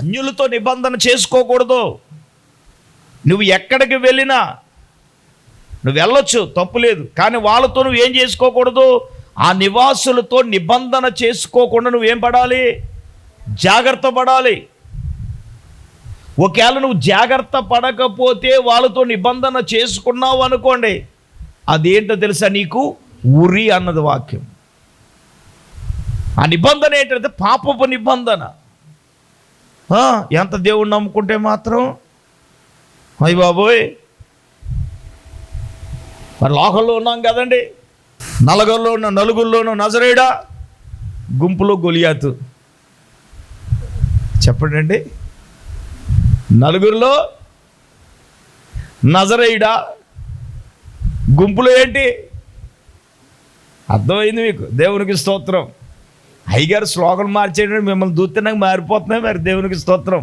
అన్యులతో నిబంధన చేసుకోకూడదు. నువ్వు ఎక్కడికి వెళ్ళినా నువ్వు వెళ్ళొచ్చు, తప్పులేదు. కానీ వాళ్ళతో నువ్వేం చేసుకోకూడదు, ఆ నివాసులతో నిబంధన చేసుకోకుండా నువ్వేం పడాలి, జాగ్రత్త పడాలి. ఒకవేళ నువ్వు జాగ్రత్త పడకపోతే వాళ్ళతో నిబంధన చేసుకున్నావు అనుకోండి, అదేంటో తెలుసా నీకు, ఉరి అన్నది వాక్యం. ఆ నిబంధన ఏంటంటే పాపపు నిబంధన. ఎంత దేవుణ్ణి నమ్ముకుంటే మాత్రం అయ్య బాబోయ్, మరి లోకంలో ఉన్నాం కదండి, నలుగురిలోనూ నజరేయుడా, గుంపులో గొలియాతు. చెప్పండి అండి, నలుగురిలో నజరేయుడా, గుంపులో ఏంటి, అర్థమైంది మీకు? దేవునికి స్తోత్రం. అయ్యగారు శ్లోకం మార్చేయండి, మిమ్మల్ని దూతనాక మారిపోతున్నాయి. మరి దేవునికి స్తోత్రం.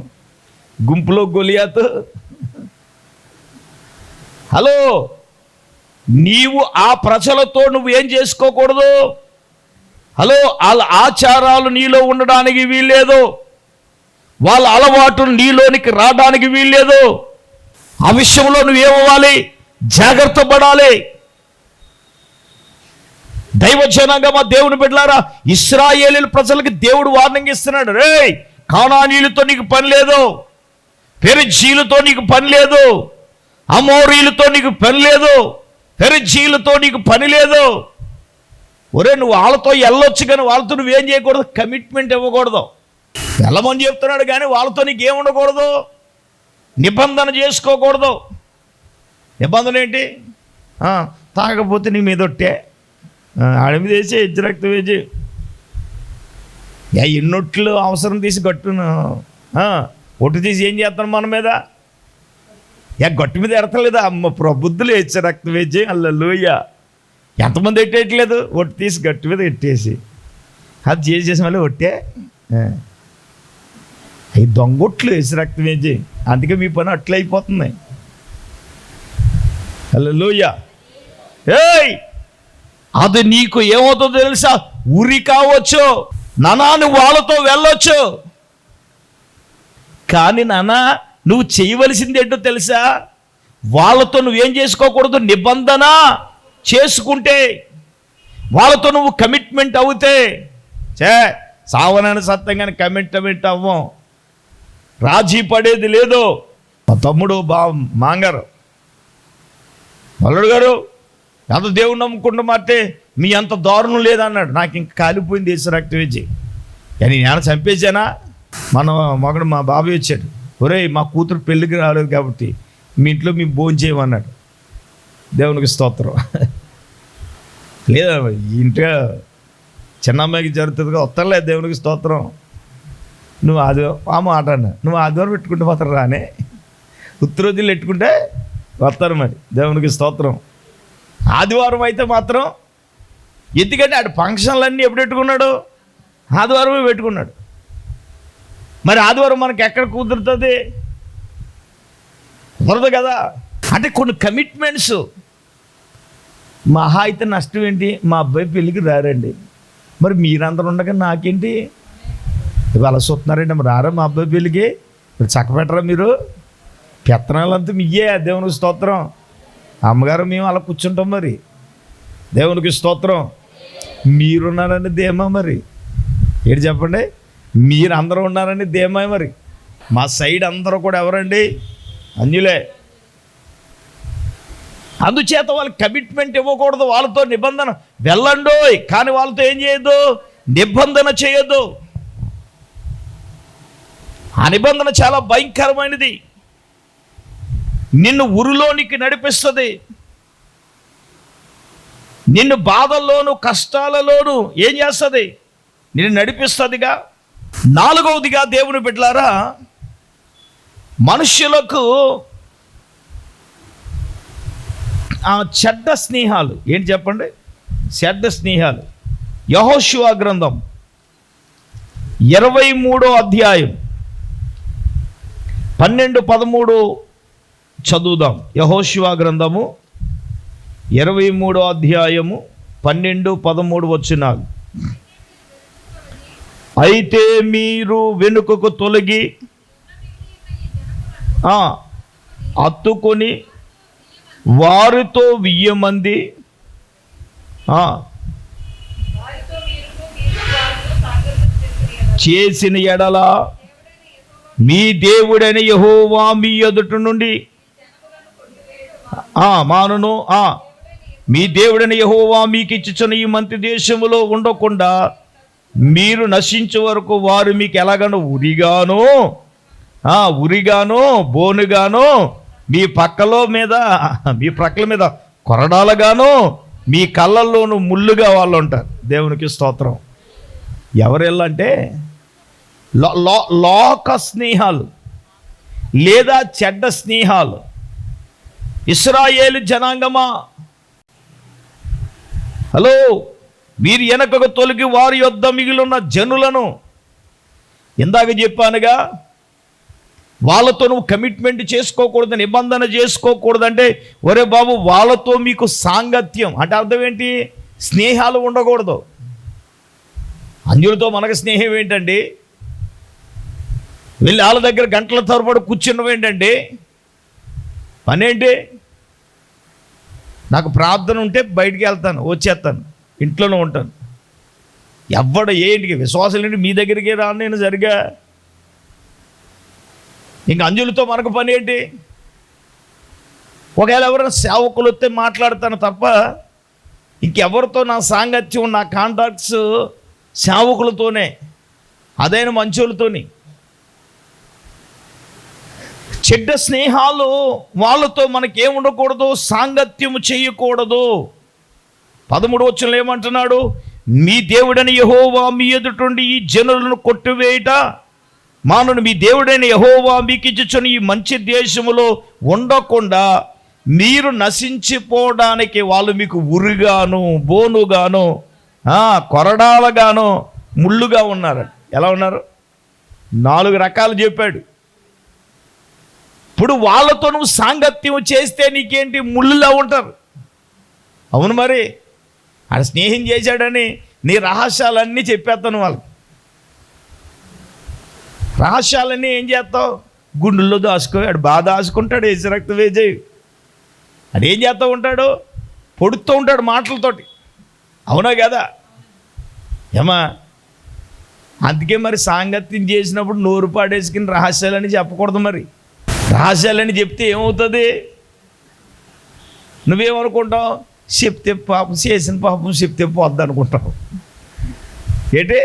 గుంపులో గొలియాతు. హలో, నీవు ఆ ప్రజలతో నువ్వు ఏం చేసుకోకూడదు. హలో, వాళ్ళ ఆచారాలు నీలో ఉండడానికి వీల్లేదు, వాళ్ళ అలవాటులు నీలోనికి రావడానికి వీల్లేదు. ఆ విషయంలో నువ్వేమవ్వాలి, జాగ్రత్త పడాలి. దైవజనంగా మా దేవుని బిడ్డలారా, ఇశ్రాయేలీల ప్రజలకి దేవుడు వార్నింగ్ ఇస్తున్నాడు. రే, కానానీయులతో నీకు పని లేదు, పెరిజ్జీయులతో నీకు పని లేదు, అమోరీయులతో నీకు పని లేదు, పెరిజ్జీయులతో నీకు పని లేదు. ఒరే, నువ్వు వాళ్ళతో వెళ్ళొచ్చు, కానీ వాళ్ళతో నువ్వేం చేయకూడదు, కమిట్మెంట్ ఇవ్వకూడదు. వెళ్ళమని చెప్తున్నాడు కానీ వాళ్ళతో నీకేం ఉండకూడదు, నిబంధన చేసుకోకూడదు. నిబంధన ఏంటి, తాగకపోతే నీ మీద ఒట్టే, ఆడి మీద వేసి ఎజ్జు రక్తం వేసి ఎన్నొట్లు అవసరం తీసి గట్టును ఒట్టు తీసి ఏం చేస్తాను మన మీద, గట్టు మీద ఎడతలేదా, అమ్మ ప్రబుద్ధులు ఎచ్చ రక్తం వేసి అల్లెలూయా. ఎంతమంది ఎట్టేయట్లేదు, ఒట్టు తీసి గట్టు మీద ఎట్టేసి అది చేసేసి మళ్ళీ ఒట్టే. అవి దొంగొట్లు వేసి రక్తం వేసి, అందుకే మీ పని అట్లా అయిపోతుంది. హల్లెలూయా. ఏయ్, అది నీకు ఏమవుతుందో తెలుసా, ఉరి కావచ్చు. నానా, నువ్వు వాళ్ళతో వెళ్ళొచ్చు, కానీ నానా నువ్వు చేయవలసింది ఏంటో తెలుసా, వాళ్ళతో నువ్వేం చేసుకోకూడదు, నిబంధన చేసుకుంటే, వాళ్ళతో నువ్వు కమిట్మెంట్ అవుతే, సావనని సత్యంగానే కమిట్మెంట్ అవ్వం, రాజీ పడేది లేదు. మా తమ్ముడు మాంగారు మల్లుడు గారు, ఎంత దేవుని నమ్ముకుంటూ మాటే మీ అంత దారుణం లేదన్నాడు. నాకు ఇంక కాలిపోయింది వేసి రక్తం వేసి, నేను చంపేసానా. మొగడు మా బాబాయ్ వచ్చాడు, ఒరే మా కూతురు పెళ్ళికి రాలేదు కాబట్టి మీ ఇంట్లో మేము భోజనం చేయమన్నాడు. దేవునికి స్తోత్రం. లేదా ఇంట్లో చిన్న అమ్మాయికి జరుగుతుందిగా, వస్తలేదు. దేవునికి స్తోత్రం. నువ్వు ఆ మాట అన్నా, నువ్వు ఆదివారం పెట్టుకుంటే పోతారు రానే, ఉత్తరోజులు పెట్టుకుంటే వస్తారు. మరి దేవునికి స్తోత్రం. ఆదివారం అయితే మాత్రం, ఎందుకంటే ఆడు ఫంక్షన్లన్నీ ఎప్పుడు పెట్టుకున్నాడు, ఆదివారమే పెట్టుకున్నాడు. మరి ఆదివారం మనకి ఎక్కడ కుదురుతుంది, కుదరదు కదా. అంటే కొన్ని కమిట్మెంట్స్. మహా అయితే నష్టం ఏంటి, మా అబ్బాయి పెళ్ళికి రారండి, మరి మీరందరూ ఉండగా నాకేంటి, ఇవాళ చూస్తున్నారండి, మరి రారా మా అబ్బాయి పెళ్ళికి, మరి చక్కపెట్టరా మీరు, పెత్తనాలంతా మీయే. దేవునికి స్తోత్రం. అమ్మగారు మేము అలా కూర్చుంటాం. మరి దేవునికి స్తోత్రం. మీరున్నారని ధీమా, మరి ఏంటి చెప్పండి, మీరు అందరూ ఉన్నారని ధీమా. మరి మా సైడ్ అందరూ కూడా ఎవరండి, అన్యులే. అందుచేత వాళ్ళకి కమిట్మెంట్ ఇవ్వకూడదు, వాళ్ళతో నిబంధన వెళ్ళండో, కానీ వాళ్ళతో ఏం చేయొద్దు, నిబంధన చేయొద్దు. ఆ నిబంధన చాలా భయంకరమైనది, నిన్ను ఉరిలోనికి నడిపిస్తుంది, నిన్ను బాధల్లోనూ కష్టాలలోనూ ఏం చేస్తుంది, నిన్ను నడిపిస్తుందిగా. నాలుగవదిగా దేవుని బిడ్డలారా, మనుష్యులకు చెడ్డ స్నేహాలు ఏంటి చెప్పండి, చెడ్డ స్నేహాలు. యెహోషువ గ్రంథం 23వ అధ్యాయం 12-13 చదువుదాం. యెహోషువ గ్రంథము 23వ అధ్యాయము 12-13 వచనాలు. అయితే మీరు వెనుకకు తొలగి హత్తుకొని వారితో 1000 మంది చేసిన ఎడల మీ దేవుడైన యెహోవా మీ ఎదుట నుండి మానును. మీ దేవుడైన యెహోవా మీకు ఇచ్చుచున్న ఈ మంచి దేశములో ఉండకుండా మీరు నశించే వరకు వారు మీకు ఎలాగనో ఉరిగానో బోనుగానో మీ ప్రక్కల మీద కొరడాలుగానో మీ కళ్ళల్లోనూ ముళ్ళుగా వాళ్ళు ఉంటారు. దేవునికి స్తోత్రం. ఎవరెళ్ళంటే లోక స్నేహాలు లేదా చెడ్డ స్నేహాలు. ఇశ్రాయేలు జనాంగమా, హలో, మీరు వెనకకు తొలగి వారి యొద్ద మిగిలిన జనులను, ఇందాక చెప్పానుగా, వాళ్ళతో నువ్వు కమిట్మెంట్ చేసుకోకూడదు, నిబంధన చేసుకోకూడదంటే, ఒరే బాబు వాళ్ళతో మీకు సాంగత్యం అంటే అర్థం ఏంటి? స్నేహాలు ఉండకూడదు. అన్యులతో మనకు స్నేహం ఏంటండి? వెళ్ళి వాళ్ళ దగ్గర గంటల తరబడి కూర్చున్నవి ఏంటండి? పనేంటి? నాకు ప్రార్థన ఉంటే బయటికి వెళ్తాను, వచ్చేస్తాను, ఇంట్లోనే ఉంటాను. ఏంటికి విశ్వాసం ఏంటి? మీ దగ్గరికి రాను నేను సరిగా. ఇంక అంజులతో మనకు పని ఏంటి? ఒకవేళ ఎవరైనా సేవకులు వస్తే మాట్లాడతాను తప్ప ఇంకెవరితో నా సాంగత్యం, నా కాంటాక్ట్స్ సేవకులతోనే, అదైన మంచోళ్ళతోని. చెడ్డ స్నేహాలు వాళ్ళతో మనకేం ఉండకూడదు, సాంగత్యము చేయకూడదు. 13వ వచనంలో ఏమంటున్నాడు? మీ దేవుడైన యెహోవా మీ ఎదుటుండి ఈ జనులను కొట్టివేయుట మానును. మీ దేవుడైన యెహోవా మీకు ఇచ్చుచున్న ఈ మంచి దేశములో ఉండకుండా మీరు నశించిపోవడానికి వాళ్ళు మీకు ఉరిగాను బోనుగాను కొరడాలగాను ముళ్ళుగా ఉన్నారు. ఎలా ఉన్నారు? 4 రకాలు చెప్పాడు. ఇప్పుడు వాళ్ళతో నువ్వు సాంగత్యం చేస్తే నీకేంటి? ముళ్ళులా ఉంటారు. అవును, మరి ఆయన స్నేహం చేశాడని నీ రహస్యాలన్నీ చెప్పేస్తాను వాళ్ళకి. రహస్యాలన్నీ ఏం చేస్తావు? గుండెల్లో దాచుకో. ఆడు బాగా దాచుకుంటాడు, వేసి రక్త వేజేయి. అదేం చేస్తూ ఉంటాడు? పొడుతూ ఉంటాడు మాటలతోటి. అవునా కదా? ఏమా, అందుకే మరి సాంగత్యం చేసినప్పుడు నోరు పాడేసుకుని రహస్యాలని చెప్పకూడదు. మరి రహస్యాలని చెప్తే ఏమవుతుంది? నువ్వేమనుకుంటావు? చెప్తే పాపం, చేసిన పాపం చెప్తే పోద్ది అనుకుంటావు. ఏంటి?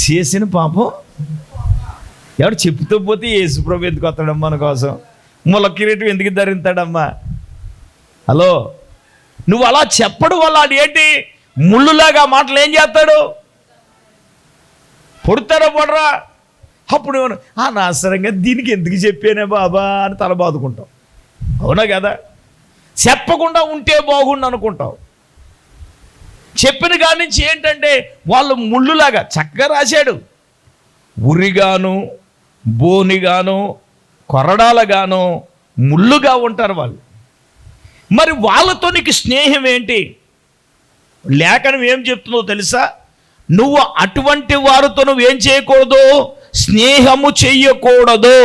చేసిన పాపం ఎవరు చెప్తూ పోతే యేసుప్రభు ఎందుకు వస్తాడమ్మా మన కోసం? ముల కిరీటం ఎందుకు ధరిస్తాడమ్మా? హలో, నువ్వు అలా చెప్పడం వల్ల అది ఏంటి? ముళ్ళులాగా మాటలు ఏం చేస్తాడు? పొడుతాడా పొడరా? అప్పుడు అనవసరంగా దీనికి ఎందుకు చెప్పానే బాబా అని తల బాదుకుంటావు. అవునా కదా? చెప్పకుండా ఉంటే బాగుండు అనుకుంటావు. చెప్పిన కాడి నుంచి ఏంటంటే వాళ్ళు ముళ్ళులాగా చక్కగా రాశాడు. ఉరిగాను బోనిగాను కొరడాలగాను ముళ్ళుగా ఉంటారు వాళ్ళు. మరి వాళ్ళతో నీకు స్నేహం ఏంటి? లేఖనం ఏం చెప్తుందో తెలుసా? నువ్వు అటువంటి వారితో నువ్వేం చేయకూడదు? స్నేహము చెయ్యకూడదు.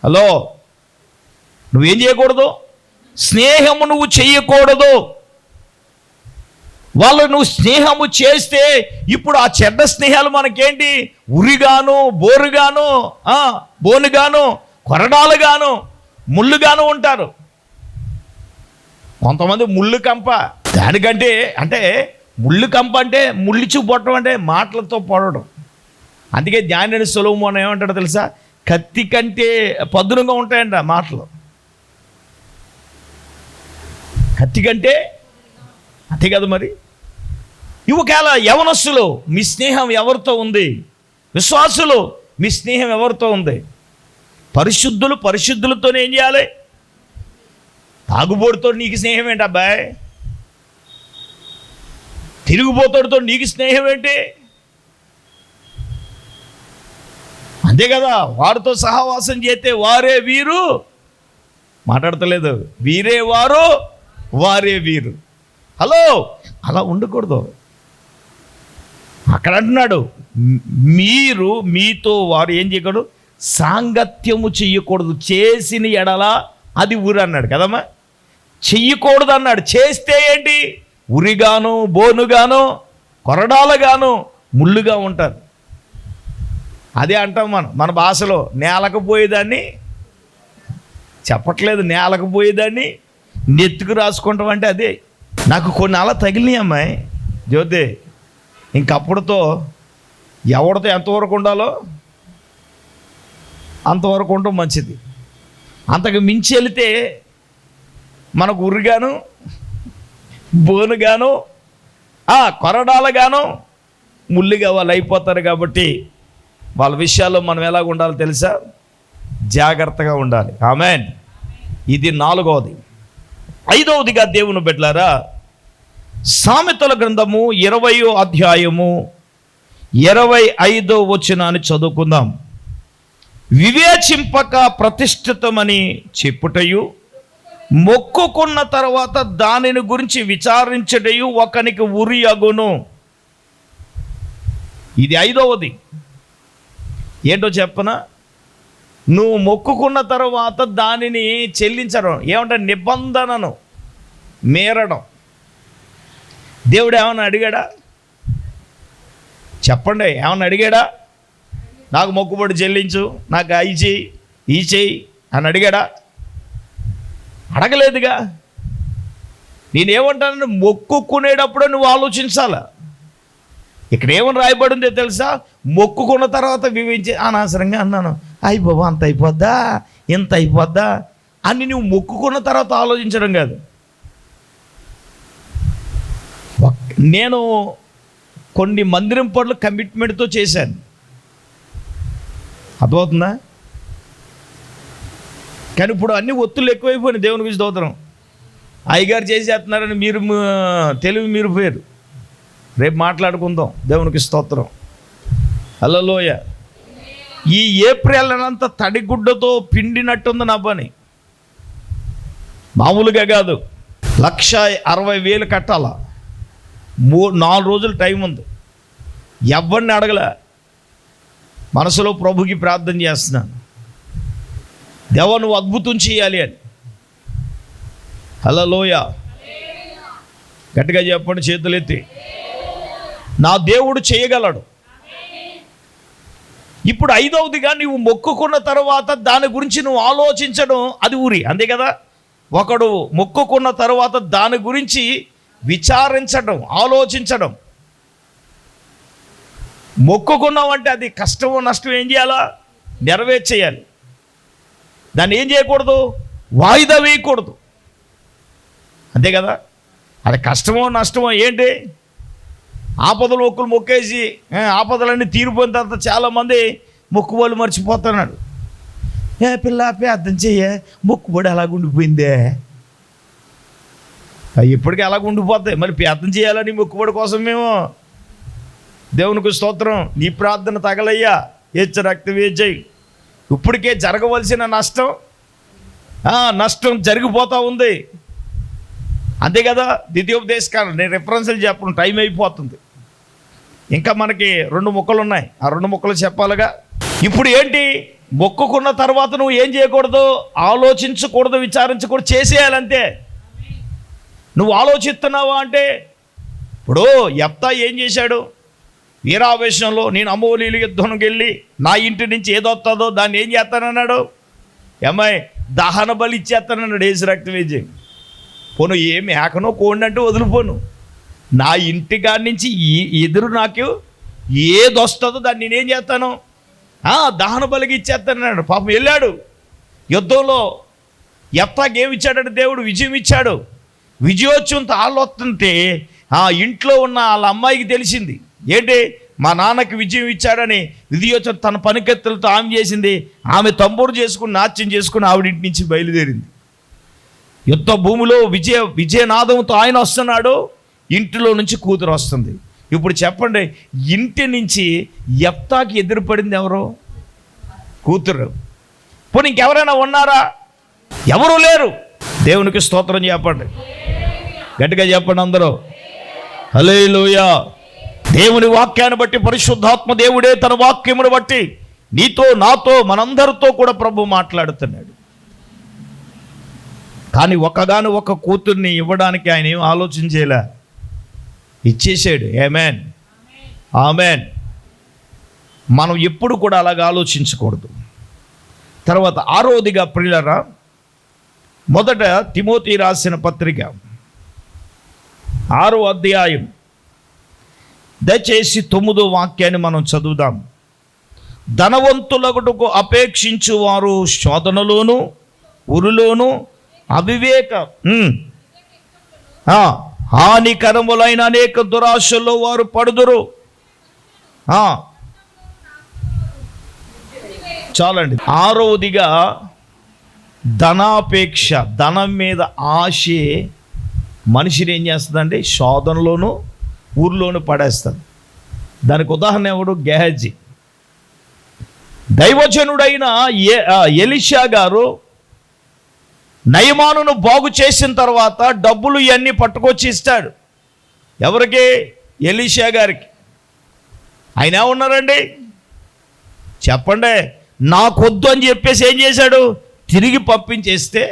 హలో, నువ్వేం చేయకూడదు? స్నేహము నువ్వు చెయ్యకూడదు. వాళ్ళు నువ్వు స్నేహము చేస్తే ఇప్పుడు ఆ చెడ్డ స్నేహాలు మనకేంటి? ఉరిగాను బోనుగాను కొరడాలుగాను ముళ్ళుగాను ఉంటారు. కొంతమంది ముళ్ళు కంప. దానికంటే అంటే ముళ్ళు కంప అంటే ముళ్ళిచు పొట్టడం అంటే మాటలతో పొడవడం. అందుకే జ్ఞాని సొలొమోను ఏమంటాడో తెలుసా? కత్తి కంటే పదునుగా ఉంటాయంట మాటలు. కత్తి కంటే అంతే కదా మరి. ఒకవేళ యవనస్సులు మీ స్నేహం ఎవరితో ఉంది? విశ్వాసులు మీ స్నేహం ఎవరితో ఉంది? పరిశుద్ధులతోనే ఏం చేయాలి? తాగుబోతుతో నీకు స్నేహం ఏంటి అబ్బాయి? తిరుగుబోతుడితో నీకు స్నేహం ఏంటి? అంతే కదా. వారితో సహవాసం చేస్తే వారే వీరు, మాట్లాడతలేదు, వీరే వారు వారే వీరు. హలో, అలా ఉండకూడదు. అక్కడ అంటున్నాడు, మీతో వారు ఏం చేయకూడదు? సాంగత్యము చెయ్యకూడదు, చేసిన ఎడల అది ఉరి అన్నాడు కదమ్మా. చెయ్యకూడదు అన్నాడు, చేస్తే ఏంటి? ఉరిగాను, బోనుగాను, కొరడాలుగాను, ముళ్ళుగా ఉంటారు. అదే అంటాం మన భాషలో, నేలకు పోయేదాన్ని చెప్పట్లేదు, నేలకు పోయేదాన్ని నెత్తుకు రాసుకుంటాం అంటే అదే. నాకు కొన్ని అలా తగిలినాయి అమ్మాయి జ్యోతి. ఇంకప్పుడుతో ఎవరితో ఎంతవరకు ఉండాలో అంతవరకు ఉండటం మంచిది. అంతకు మించి వెళితే మనకు ఉరిగాను, బోనుగాను, కొరడాలుగాను, ముళ్ళుగా వాళ్ళు అయిపోతారు. కాబట్టి వాళ్ళ విషయాల్లో మనం ఎలాగ ఉండాలో తెలుసా? జాగ్రత్తగా ఉండాలి. ఆమేన్. ఇది 4వది. 5వదిగా దేవుని బిడ్డలారా, సామెతల గ్రంథము 20వ అధ్యాయము 25వ వచనాన్ని చదువుకుందాం. వివేచింపక ప్రతిష్ఠితమని చెప్పుటయు, మొక్కుకున్న తర్వాత దానిని గురించి విచారించటయు ఒకనికి ఉరి అగును. ఇది 5వది. ఏంటో చెప్పనా? నువ్వు మొక్కుకున్న తర్వాత దానిని చెల్లించడం ఏమంటే నిబంధనను మీరడం. దేవుడు ఏమన్నా అడిగాడా? చెప్పండి, ఏమన్నా అడిగాడా? నాకు మొక్కుబడి చెల్లించు, నాకు అయి చెయ్యి, ఈ చెయ్యి అని అడిగాడా? అడగలేదుగా. నేనేమంటాను, మొక్కుకునేటప్పుడే నువ్వు ఆలోచించాల. ఇక్కడ ఏమని రాయబడిందో తెలుసా? మొక్కుకున్న తర్వాత వివరించి అనవసరంగా అన్నాను, అయ్యి బాబా అంత అయిపోద్దా, ఇంత అయిపోద్దా అని నువ్వు మొక్కుకున్న తర్వాత ఆలోచించడం కాదు. నేను కొన్ని మందిరం పనులు కమిట్మెంట్తో చేశాను, అర్థమవుతుందా? కానీ ఇప్పుడు అన్ని ఒత్తులు ఎక్కువైపోయినాయి. దేవునికి స్తోత్రం. అయ్యగారు చేసేస్తున్నారని మీరు తెలివి మీరు పోయారు. రేపు మాట్లాడుకుందాం. దేవునికి స్తోత్రం. హల్లెలూయ. ఈ ఏప్రిల్ అంతా తడిగుడ్డతో పిండినట్టుంది నా పని. మామూలుగా కాదు, 1,60,000 కట్టాల. 4 రోజులు టైం ఉంది. ఎవరిని అడగల, మనసులో ప్రభుకి ప్రార్థన చేస్తున్నాను, దేవా నువ్వు అద్భుతం చేయాలి అని. హల్లెలూయ. గట్టిగా చెప్పండి, చేతులెత్తి. నా దేవుడు చేయగలడు. ఇప్పుడు 5వదిగా నువ్వు మొక్కుకున్న తర్వాత దాని గురించి నువ్వు ఆలోచించడం అది ఉరి, అంతే కదా? ఒకడు మొక్కుకున్న తర్వాత దాని గురించి విచారించడం, ఆలోచించడం. మొక్కుకున్నావంటే అది కష్టమో నష్టం ఏం చేయాలా? నెరవేర్చేయాలి. దాన్ని ఏం చేయకూడదు? వాయిదా వేయకూడదు, అంతే కదా? అది కష్టమో నష్టమో ఏంటి? ఆపదలు ఒకరు మొక్కేసి ఆపదలన్నీ తీరిపోయిన తర్వాత చాలామంది మొక్కుబడులు మర్చిపోతున్నాడు. పిల్ల ప్రార్థన చెయ్య, మొక్కుబడి అలాగుండిపోయిందే. ఇప్పటికీ అలాగుండిపోతాయి. మరి ప్రార్థన చేయాలని మొక్కుబడి కోసం మేము. దేవునికి స్తోత్రం. నీ ప్రార్థన తగలయ్యా, రక్తవేజయ్. ఇప్పటికే జరగవలసిన నష్టం జరిగిపోతూ ఉంది, అంతే కదా? ద్వితీయోపదేశకాండం నేను రిఫరెన్స్లు చెప్పను, టైం అయిపోతుంది. ఇంకా మనకి 2 ముక్కలు ఉన్నాయి, ఆ 2 ముక్కలు చెప్పాలిగా. ఇప్పుడు ఏంటి? మొక్కుకున్న తర్వాత నువ్వు ఏం చేయకూడదు? ఆలోచించకూడదు, విచారించకూడదు, చేసేయాలంతే. నువ్వు ఆలోచిస్తున్నావా అంటే, ఇప్పుడు యెఫ్తా ఏం చేశాడు? వీరావేశంలో నేను అమోలీయుల యుద్ధంకి వెళ్ళి నా ఇంటి నుంచి ఏదొస్తుందో దాన్ని ఏం చేస్తానన్నాడు? ఏమాయి దహన బలి ఇచ్చేస్తానన్నాడు. ఏసు రక్తవేజి. పోను ఏమి ఏకనో కోడినంటూ వదిలిపోను, నా ఇంటికాడి నుంచి ఎదురు నాకు ఏది వస్తుందో దాన్ని నేనేం చేస్తాను? దహన బలికి ఇచ్చేస్తానన్నాడు. పాపం వెళ్ళాడు యుద్ధంలో. యెఫ్తాకి ఏమి ఇచ్చాడంటే దేవుడు విజయం ఇచ్చాడు. విజయోత్సవంతో వాళ్ళు వస్తుంటే ఇంట్లో ఉన్న వాళ్ళ అమ్మాయికి తెలిసింది, ఏంటి మా నాన్నకి విజయం ఇచ్చాడని. విజయోత్సవం తన పనికెత్తులతో ఆమె చేసింది. ఆమె తంబూరు చేసుకుని నాట్యం చేసుకుని ఆవిడ ఇంటి నుంచి బయలుదేరింది. యుద్ధ భూమిలో విజయనాదంతో ఆయన వస్తున్నాడు, ఇంటిలో నుంచి కూతురు వస్తుంది. ఇప్పుడు చెప్పండి, ఇంటి నుంచి యెఫ్తాకి ఎదురుపడింది ఎవరు? కూతురు. పోనీ ఇంకెవరైనా ఉన్నారా? ఎవరు లేరు. దేవునికి స్తోత్రం చెప్పండి, గట్టిగా చెప్పండి అందరూ. హల్లెలూయా. దేవుని వాక్యాన్ని బట్టి, పరిశుద్ధాత్మ దేవుడే తన వాక్యమును బట్టి నీతో, నాతో, మనందరితో కూడా ప్రభు మాట్లాడుతున్నాడు. కానీ ఒక్కగాను ఒక కూతుర్ని ఇవ్వడానికి ఆయన ఏం ఆలోచన చేయలే, ఇచ్చేసాడు. ఆమేన్, ఆమేన్. మనం ఎప్పుడు కూడా అలాగ ఆలోచించకూడదు. తర్వాత 6వదిగా ప్రియులారా, మొదట తిమోతి రాసిన పత్రిక 6వ అధ్యాయం దయచేసి 9వ వాక్యాన్ని మనం చదువుదాం. ధనవంతులగుటకు అపేక్షించు వారు శోధనలోను, ఉరులోను, అవివేక హానికరములైన అనేక దురాశల్లో వారు పడుదురు. చాలండి. 6వదిగా ధనాపేక్ష, ధనం మీద ఆశే మనిషిని ఏం చేస్తుందండి? శోధనలోను, ఊర్లోను పడేస్తుంది. దానికి ఉదాహరణ ఎవడు? గెహజీ. దైవజనుడైన ఎలీషా గారు నయమానును బాగు చేసిన తర్వాత డబ్బులు ఇవన్నీ పట్టుకొచ్చి ఇస్తాడు. ఎవరికి? ఎలీషా గారికి. ఆయన ఏమన్నారండి? చెప్పండి. నాకొద్దు అని చెప్పేసి ఏం చేశాడు? తిరిగి పంపించేస్తే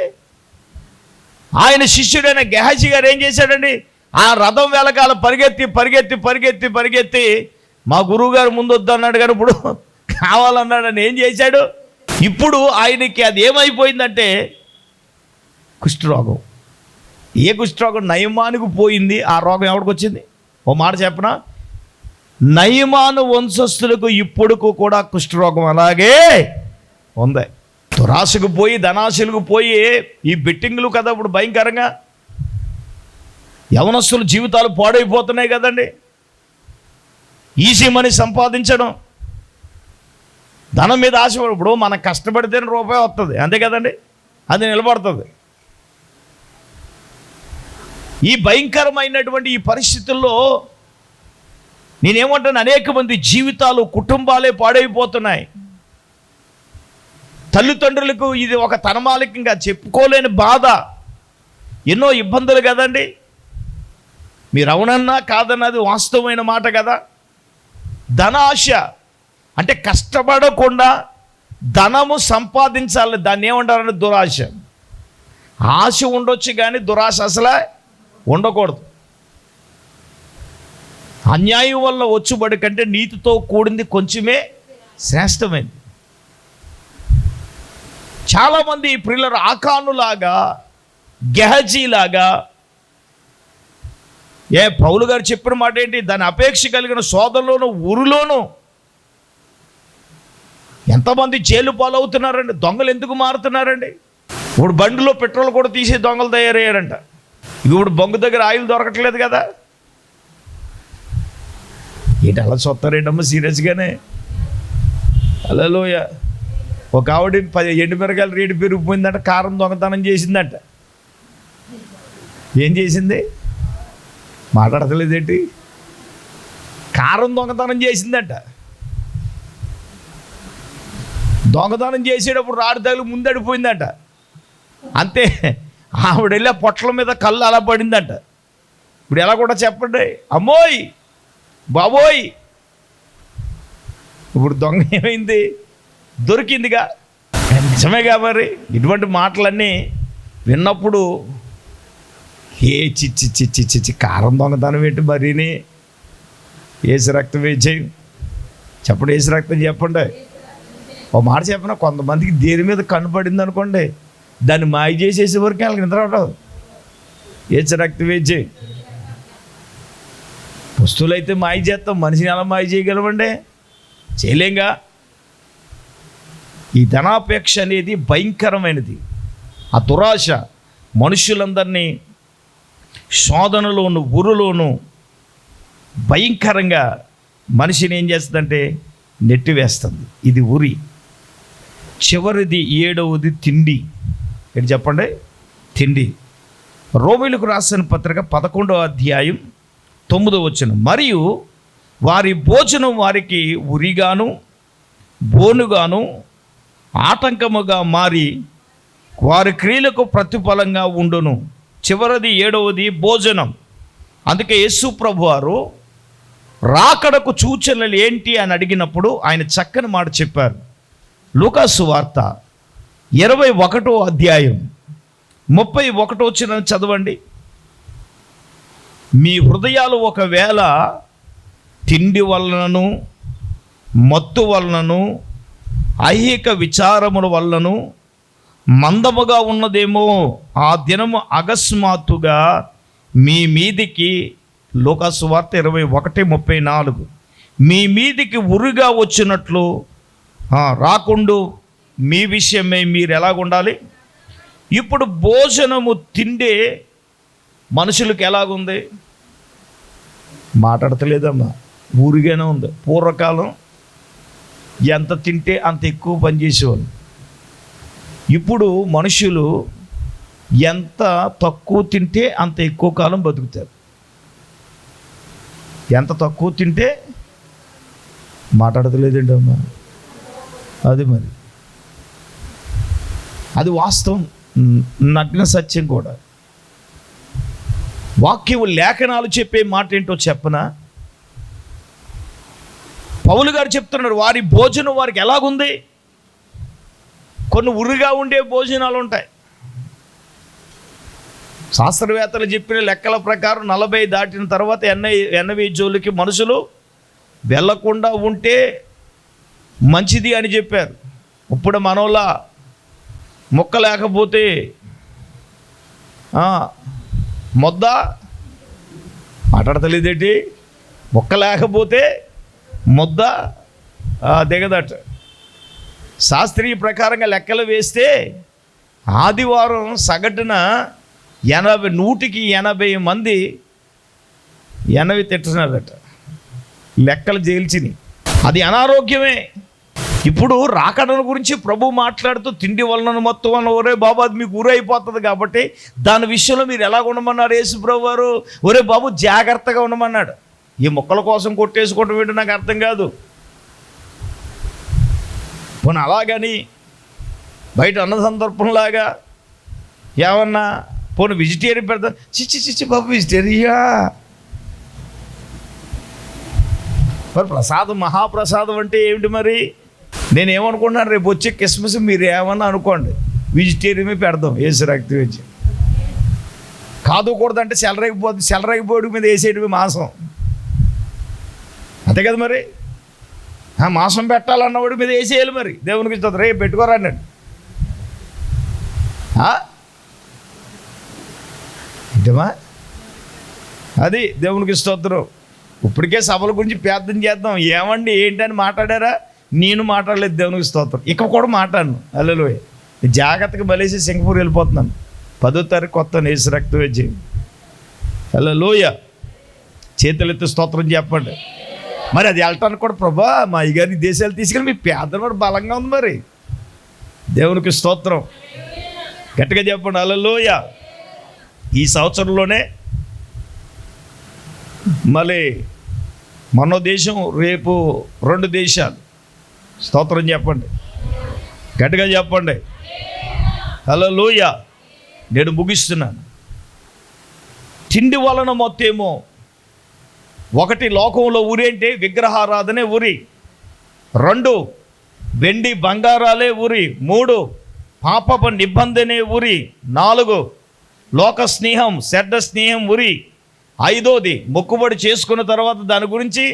ఆయన శిష్యుడైన గెహజీ గారు ఏం చేశాడండి? ఆ రథం వెనకాల పరిగెత్తి పరిగెత్తి పరిగెత్తి పరిగెత్తి మా గురువు గారు ముందు వద్దన్నాడు కానీ ఇప్పుడు కావాలన్నాడని ఏం చేశాడు? ఇప్పుడు ఆయనకి అది ఏమైపోయిందంటే కుష్ఠరోగం. ఏ కుష్ఠరోగం? నయమానికి పోయింది. ఆ రోగం ఎవరికి వచ్చింది? ఓ మాట చెప్పనా, నయమాను వంశస్థులకు ఇప్పుడుకు కూడా కుష్ఠరోగం అలాగే ఉంది. దురాశకు పోయి, ధనాశలకు పోయి, ఈ బెట్టింగ్లు కదా ఇప్పుడు భయంకరంగా యవనస్తుల జీవితాలు పాడైపోతున్నాయి కదండి. ఈజీ మనీ సంపాదించడం, ధనం మీద ఆశ. ఇప్పుడు మనం కష్టపడితేనే రూపాయి వస్తుంది, అంతే కదండి, అది నిలబడుతుంది. ఈ భయంకరమైనటువంటి ఈ పరిస్థితుల్లో నేనేమంటాను, అనేక మంది జీవితాలు, కుటుంబాలే పాడైపోతున్నాయి. తల్లిదండ్రులకు ఇది ఒక తనమాలికంగా చెప్పుకోలేని బాధ, ఎన్నో ఇబ్బందులు కదండి. మీరు అవునన్నా కాదన్నది వాస్తవమైన మాట కదా. ధనాశ అంటే కష్టపడకుండా ధనము సంపాదించాలి, దాన్ని ఏమంటారంటే దురాశ. ఆశ ఉండొచ్చు కానీ దురాశ అసలే ఉండకూడదు. అన్యాయం వల్ల వచ్చుబడి కంటే నీతితో కూడింది కొంచెమే శ్రేష్టమైంది. చాలామంది ప్రియుల ఆకానులాగా, గెహజీలాగా, పౌలు గారు చెప్పిన మాట ఏంటి? దాని అపేక్ష కలిగిన శోధనలోను, ఉరులోను ఎంతమంది జైలు పాలవుతున్నారండి. దొంగలు ఎందుకు మారుతున్నారండి? ఇప్పుడు బండిలో పెట్రోల్ కూడా తీసి దొంగలు తయారయ్యారంట. ఇప్పుడు బొంగు దగ్గర ఆయిల్ దొరకట్లేదు కదా. ఏంటి అలా చూస్తారేంటమ్మా సీరియస్గానే? హల్లెలూయా. ఒక ఆవిడ 10 ఎండుమిరకాయలు రేటు పెరిగిపోయిందంట, కారం దొంగతనం చేసిందంట. ఏం చేసింది? మాట్లాడతలేదేంటి? కారం దొంగతనం చేసిందంట. దొంగతనం చేసేటప్పుడు రాడు తగిలి ముందడిపోయిందంట. అంతే, ఆవిడ వెళ్ళి పొట్ల మీద కళ్ళు అలా పడిందంట. ఇప్పుడు ఎలా కూడా చెప్పండి, అమ్మోయ్ బాబోయ్. ఇప్పుడు దొంగ ఏమైంది? దొరికిందిగా. నిజమేగా మరి. ఇటువంటి మాటలన్నీ విన్నప్పుడు ఏ చిచ్చి చిచ్చి చిచ్చి కారం దొంగతనం ఏంటి మరీని? ఏసు రక్తం వేచేయి చెప్పండి, ఏసు రక్తం చెప్పండి. ఓ మాట చెప్పిన, కొంతమందికి దేని మీద కనపడింది అనుకోండి, దాన్ని మాయ చేసేసే వరకు వాళ్ళకి నిద్ర రావడం. ఏసు రక్తం వేచేయి. వస్తువులు అయితే మాయ చేస్తాం, మనిషిని ఎలా మాయ చేయగలమండి? చేయలేంగా. ఈ ధనాపేక్ష అనేది భయంకరమైనది. ఆ దురాశ మనుషులందరినీ శోధనలోను, ఉరులోను భయంకరంగా మనిషిని ఏం చేస్తుందంటే నెట్టివేస్తుంది. ఇది ఉరి. చివరిది 7వది తిండి. ఏంటి చెప్పండి? తిండి. రోమీయులకు రాసిన పత్రిక 11వ అధ్యాయం 9వ వచనం. మరియు వారి భోజనం వారికి ఉరిగాను, బోనుగాను, ఆటంకముగా మారి వారి క్రియలకు ప్రతిఫలంగా ఉండును. చివరిది 7వది భోజనం. అందుకే యేసు ప్రభు వారు రాకడకు సూచనలు ఏంటి అని అడిగినప్పుడు ఆయన చక్కని మాట చెప్పారు. లూకాసు వార్త 21వ అధ్యాయం 31 వచ్చిన చదవండి. మీ హృదయాలు ఒకవేళ తిండి వలనను, మత్తు వలనను, ఐహిక విచారముల వలనను మందముగా ఉన్నదేమో, ఆ దినము అకస్మాత్తుగా మీ మీదికి, లూకాసు వార్త 21:34, మీ మీదికి ఉరిగా వచ్చినట్లు రాకుండా మీ విషయమై మీరు ఎలాగుండాలి. ఇప్పుడు భోజనము తిండే మనుషులకు ఎలాగుంది? మాట్లాడతలేదమ్మా, ఊరిగానే ఉంది. పూర్వకాలం ఎంత తింటే అంత ఎక్కువ పనిచేసేవాళ్ళు. ఇప్పుడు మనుషులు ఎంత తక్కువ తింటే అంత ఎక్కువ కాలం బతుకుతారు. ఎంత తక్కువ తింటే, మాట్లాడతలేదండి అమ్మా, అది మరి అది వాస్తవం, నగ్న సత్యం కూడా. వాక్యము లేఖనాలు చెప్పే మాట ఏంటో చెప్పనా? పౌలు గారు చెప్తున్నారు, వారి భోజనం వారికి ఎలాగుంది. కొన్ని ఉరిగా ఉండే భోజనాలు ఉంటాయి. శాస్త్రవేత్తలు చెప్పిన లెక్కల ప్రకారం 40 దాటిన తర్వాత 80 జోలికి మనుషులు వెళ్ళకుండా ఉంటే మంచిది అని చెప్పారు. ఇప్పుడు మనోలా మొక్క లేకపోతే మొద్ద, మాట్లాడతలేదేంటి? మొక్క లేకపోతే ముద్ద దిగదట. శాస్త్రీయ ప్రకారంగా లెక్కలు వేస్తే ఆదివారం సగటున 180 మంది 80 తింటున్నారట. లెక్కలు జేల్చిని. అది అనారోగ్యమే. ఇప్పుడు రాకడల గురించి ప్రభు మాట్లాడుతూ తిండి వలన మొత్తం వలన, ఒరే బాబు అది మీకు ఊరు అయిపోతుంది కాబట్టి దాని విషయంలో మీరు ఎలా ఉండమన్నారు యేసు ప్రభు వారు? ఒరే బాబు జాగ్రత్తగా ఉండమన్నాడు. ఈ మొక్కల కోసం కొట్టేసుకోవటం ఏంటో నాకు అర్థం కాదు. పోనీ అలాగని బయట అన్న సందర్భంలాగా ఏమన్నా పోనీ వెజిటేరియన్ పెడతా, చిచ్చి బాబు వెజిటేరియా, మరి ప్రసాదం మహాప్రసాదం అంటే ఏమిటి? మరి నేనేమనుకుంటున్నాను, రేపు వచ్చే క్రిస్మస్ మీరు ఏమన్నా అనుకోండి, వెజిటేరియమే పెడదాం యేసు రక్తం వేసి. కాదుకూడదంటే సెలరైపోయి మీద వేసేయడమే మాంసం, అంతే కదా మరి. మాంసం పెట్టాలన్నవాడి మీద వేసేయాలి మరి. దేవునికి ఇస్తుంది, రేపు పెట్టుకోరా అన్నాడు. ఏంటమ్మా అది దేవునికి స్తోత్రం. ఇప్పటికే సభల గురించి ప్రార్థన చేద్దాం. ఏమండి ఏంటని మాట్లాడారా? నేను మాట్లాడలేదు, దేవునికి స్తోత్రం. ఇక కూడా మాట్లాడను. హల్లెలూయా. జాగ్రత్తగా బలేసి సింగపూర్ వెళ్ళిపోతున్నాను. 10వ తారీఖు కొత్త యేసు రక్తం వేసి. హల్లెలూయా. చేతులెత్తి స్తోత్రం చెప్పండి. మరి అది వెళ్ళటానికి కూడా ప్రభా మా అయ్యగారిని దేశాలు తీసుకెళ్ళి మీ పేదలు మరి బలంగా ఉంది మరి. దేవునికి స్తోత్రం. గట్టిగా చెప్పండి హల్లెలూయా. ఈ సంవత్సరంలోనే మళ్ళీ మన దేశం, రేపు 2 దేశాలు. స్తోత్రం చెప్పండి, గట్టిగా చెప్పండి హల్లెలూయా. నేను ముగిస్తున్నాను. తిండి వలన మొత్తేమో 1 లోకంలో ఉరి అంటే విగ్రహారాధనే ఉరి. 2 వెండి బంగారాలే ఉరి. 3 పాపపు నిబంధనే ఉరి. 4 లోక స్నేహం, చెడ్డ స్నేహం ఉరి. 5వది మొక్కుబడి చేసుకున్న తర్వాత దాని గురించి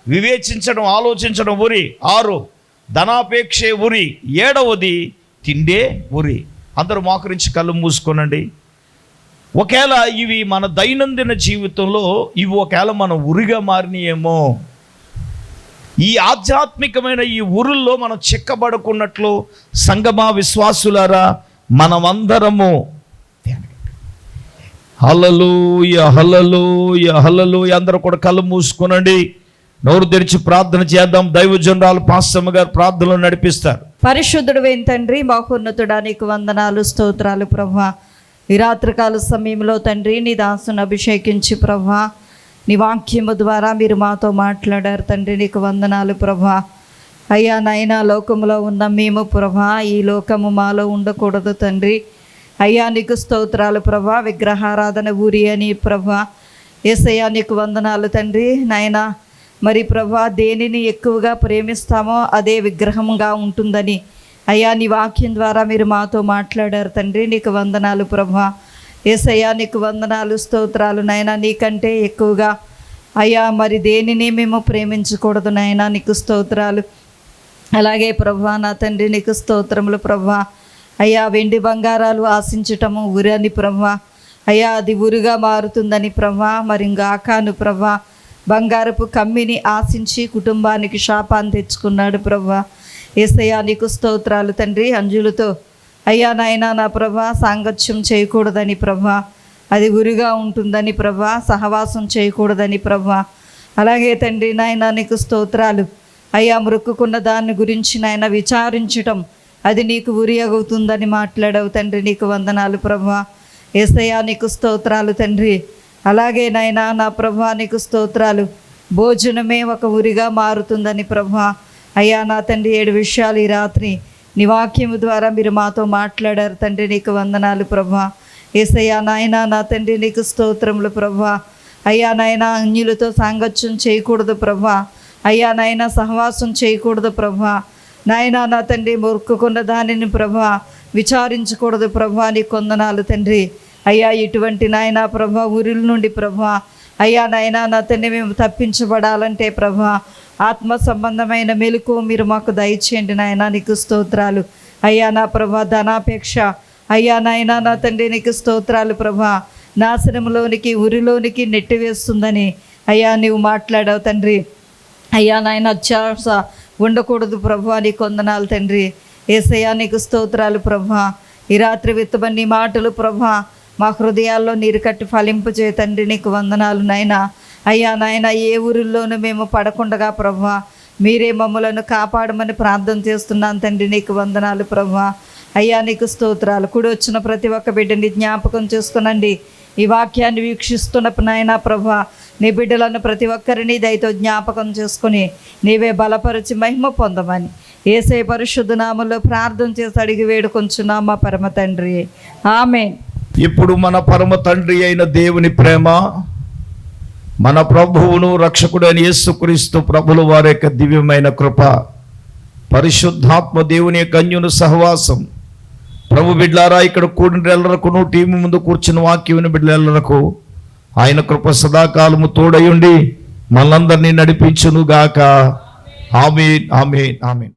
వివేచించడం, ఆలోచించడం ఉరి. 6 ధనాపేక్షే ఉరి. 7వది తిండే ఉరి. అందరూ మోకరించి కళ్ళు మూసుకోనండి. ఒకవేళ ఇవి మన దైనందిన జీవితంలో ఇవి ఒకవేళ మన ఉరిగా మారినాయేమో, ఈ ఆధ్యాత్మికమైన ఈ ఉరుల్లో మనం చిక్కబడుకున్నట్లు సంగమా విశ్వాసులారా మనమందరము హల్లెలూయా హల్లెలూయా హల్లెలూయా అందరూ కూడా కళ్ళు మూసుకునండి, నోరు తెరిచి ప్రార్థన చేద్దాం. దైవజనురాలు పాస్టమ్మ గారు ప్రార్థనలు నడిపిస్తారు. పరిశుద్ధుడైన తండ్రి, మహోన్నతుడా, నీకు వందనాలు, స్తోత్రాలు ప్రభువా. ఈ రాత్రికాల సమయంలో తండ్రి నీ దాసును అభిషేకించి ప్రభువా, నీ వాక్యము ద్వారా మీరు మాతో మాట్లాడారు తండ్రి, నీకు వందనాలు ప్రభువా. అయ్యా నాయనా, లోకములో ఉన్న మేము ప్రభువా, ఈ లోకము మాలో ఉండకూడదు తండ్రి. అయ్యా నీకు స్తోత్రాలు ప్రభువా. విగ్రహారాధన ఊరి అని ప్రభువా, యేసయ్యా నీకు వందనాలు తండ్రి. నాయనా మరి ప్రభువా, దేనిని ఎక్కువగా ప్రేమిస్తామో అదే విగ్రహంగా ఉంటుందని అయ్యా నీ వాక్యం ద్వారా మీరు మాతో మాట్లాడారు తండ్రి, నీకు వందనాలు ప్రభా. యేసయ్యా నీకు వందనాలు, స్తోత్రాలు నాయనా. నీకంటే ఎక్కువగా అయ్యా మరి దేనిని మేము ప్రేమించకూడదు నాయనా, నీకు స్తోత్రాలు. అలాగే ప్రభా నా తండ్రి నీకు స్తోత్రములు ప్రభా. అయ్యా వెండి బంగారాలు ఆశించటము ఉరని ప్రభా, అయ్యా అది ఉరుగా మారుతుందని ప్రభా. మరి ఇంకాను ప్రభా బంగారపు కమ్మిని ఆశించి కుటుంబానికి శాపాన్ని తెచ్చుకున్నాడు ప్రభా. యేసయ్యా నీకు స్తోత్రాలు తండ్రి. అంజులతో అయ్యా నాయనా నా ప్రభా సాంగత్యం చేయకూడదని ప్రభా, అది ఉరిగా ఉంటుందని ప్రభా, సహవాసం చేయకూడదని ప్రభా. అలాగే తండ్రి నాయనా నీకు స్తోత్రాలు. అయ్యా మొక్కుకున్న దాని గురించి నాయన విచారించటం అది నీకు ఉరి అవుతుందని మాట్లాడవు తండ్రి, నీకు వందనాలు ప్రభా. యేసయ్యా నీకు స్తోత్రాలు తండ్రి. అలాగే నాయనా నా ప్రభా నీకు స్తోత్రాలు. భోజనమే ఒక ఉరిగా మారుతుందని ప్రభా. అయ్యా నా తండ్రి 7 విషయాలు ఈ రాత్రి నీ వాక్యము ద్వారా మీరు మాతో మాట్లాడారు తండ్రి, నీకు వందనాలు ప్రభా. యేసయ్యా నాయనా నా తండ్రి నీకు స్తోత్రములు ప్రభా. అయ్యా నాయనా అన్యులతో సాంగత్యం చేయకూడదు ప్రభా. అయ్యా నాయనా సహవాసం చేయకూడదు ప్రభా. నాయనా నా తండ్రి మొక్కుకున్న దానిని ప్రభా విచారించకూడదు ప్రభా, నీ కొందనాలు తండ్రి. అయ్యా ఇటువంటి నాయనా ప్రభా ఊరిల నుండి ప్రభా, అయ్యా నాయనా నా తండ్రి మేము తప్పించబడాలంటే ప్రభా ఆత్మ సంబంధమైన మెలకు మీరు మాకు దయచేయండి నాయనా, నీకు స్తోత్రాలు. అయ్యా నా ప్రభా ధనాపేక్ష అయ్యా నాయనా నా తండ్రి నీకు స్తోత్రాలు ప్రభా, నాశనంలోనికి ఉరిలోనికి నెట్టివేస్తుందని అయ్యా నీవు మాట్లాడావు తండ్రి. అయ్యా నాయన అత్యాశ ఉండకూడదు ప్రభా, నీ కొందనాలు తండ్రి. యేసయ్యా నీకు స్తోత్రాలు ప్రభా. ఈ రాత్రి విత్తబడి నీ మాటలు ప్రభా మా హృదయాల్లో నీరు కట్టి ఫలింపజేయ తండ్రి, నీకు వందనాలు నాయనా. అయ్యా నాయన ఏ ఊరిల్లోనూ మేము పడకుండగా ప్రభా మీరే మమ్మలను కాపాడమని ప్రార్థన చేస్తున్నాను తండ్రి, నీకు వందనాలు ప్రభా. అయ్యా నీకు స్తోత్రాలు. కూడి వచ్చిన ప్రతి ఒక్క బిడ్డని జ్ఞాపకం చేసుకునండి. ఈ వాక్యాన్ని వీక్షిస్తున్న నాయనా ప్రభా నీ బిడ్డలను ప్రతి ఒక్కరిని దయతో జ్ఞాపకం చేసుకుని నీవే బలపరిచి మహిమ పొందమని యేసయ్య పరిశుద్ధ నామములో ప్రార్థన చేసి అడిగి వేడుకొంచున్నాం మా పరమ తండ్రి, ఆమేన్. ఇప్పుడు మన పరమ తండ్రి అయిన దేవుని ప్రేమ, మన ప్రభువును రక్షకుడు అయిన యేసుక్రీస్తు ప్రభుల వారి యొక్క దివ్యమైన కృప, పరిశుద్ధాత్మ దేవుని యొక్క అన్యోన్య సహవాసం, ప్రభు బిడ్డలారా ఇక్కడ కూడిన ఎల్లరకును టీము ముందు కూర్చున్న వాక్యమైన బిడ్డలెల్లరకు ఆయన కృప సదాకాలము తోడయుండి మనందరినీ నడిపించును గాక. ఆమేన్, ఆమేన్, ఆమేన్.